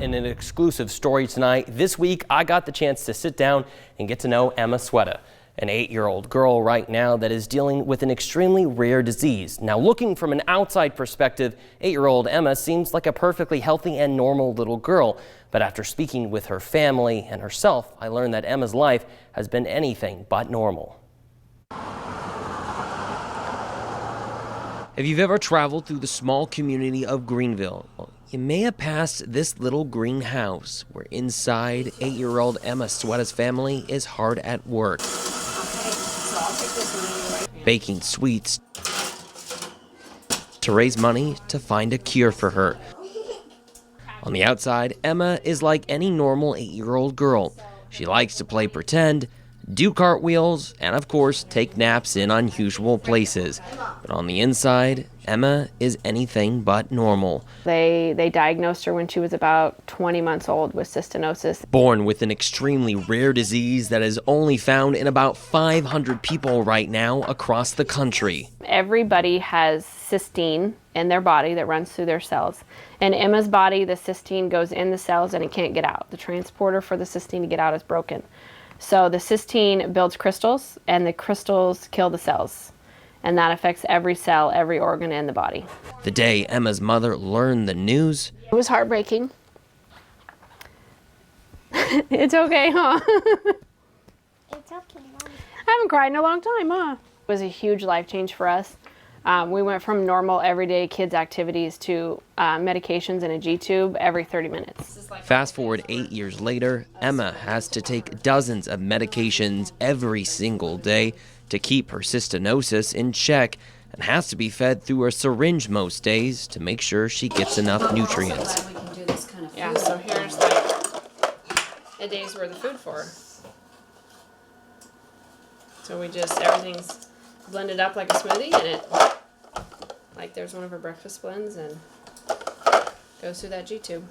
In an exclusive story tonight, this week I got the chance to sit down and get to know Emma Suetta, an 8-year-old girl right now that is dealing with an extremely rare disease. Now, looking from an outside perspective, 8-year-old Emma seems like a perfectly healthy and normal little girl. But after speaking with her family and herself, I learned that Emma's life has been anything but normal. If you've ever traveled through the small community of Greenville, you may have passed this little green house where inside 8-year-old Emma Suetta's family is hard at work. Baking sweets to raise money to find a cure for her. On the outside, Emma is like any normal 8-year-old girl. She likes to play pretend, do cartwheels, and of course take naps in unusual places. But on the inside, Emma is anything but normal. They diagnosed her when she was about 20 months old with cystinosis. Born with an extremely rare disease that is only found in about 500 people right now across the country. Everybody has cystine in their body that runs through their cells. In Emma's body, the cystine goes in the cells and it can't get out. The transporter for the cystine to get out is broken. So the cystine builds crystals, and the crystals kill the cells. And that affects every cell, every organ in the body. The day Emma's mother learned the news, it was heartbreaking. It's okay, huh? It's okay, Mom. I haven't cried in a long time, huh? It was a huge life change for us. We went from normal everyday kids activities to medications in a G-tube every 30 minutes. Fast forward 8 years later, Emma has to take dozens of medications every single day to keep her cystinosis in check, and has to be fed through a syringe most days to make sure she gets enough nutrients. Yeah, so here's like a day's worth of food for her. So everything's blended up like a smoothie, and like there's one of her breakfast blends, and goes through that G-tube.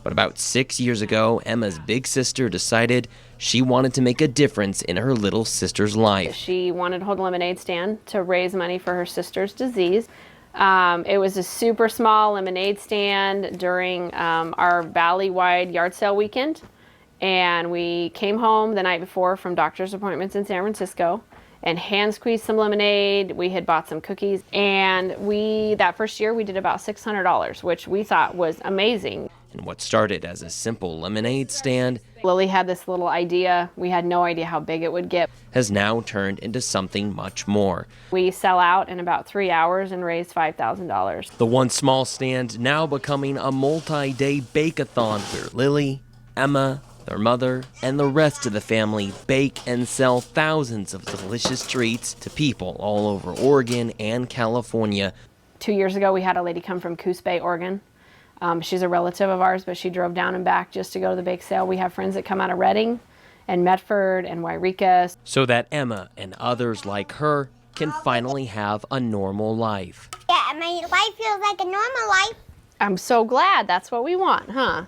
But about 6 years ago, Emma's big sister decided she wanted to make a difference in her little sister's life. She wanted to hold a lemonade stand to raise money for her sister's disease. It was a super small lemonade stand during our valley-wide yard sale weekend. And we came home the night before from doctor's appointments in San Francisco and hand squeezed some lemonade. We had bought some cookies, and that first year we did about $600, which we thought was amazing. And what started as a simple lemonade stand, Lily had this little idea. We had no idea how big it would get. Has now turned into something much more. We sell out in about 3 hours and raise $5,000. The one small stand now becoming a multi-day bake-a-thon where Lily, Emma, their mother, and the rest of the family bake and sell thousands of delicious treats to people all over Oregon and California. 2 years ago, we had a lady come from Coos Bay, Oregon. She's a relative of ours, but she drove down and back just to go to the bake sale. We have friends that come out of Redding and Medford and Wairika. So that Emma and others like her can finally have a normal life. Yeah, my life feels like a normal life. I'm so glad. That's what we want, huh?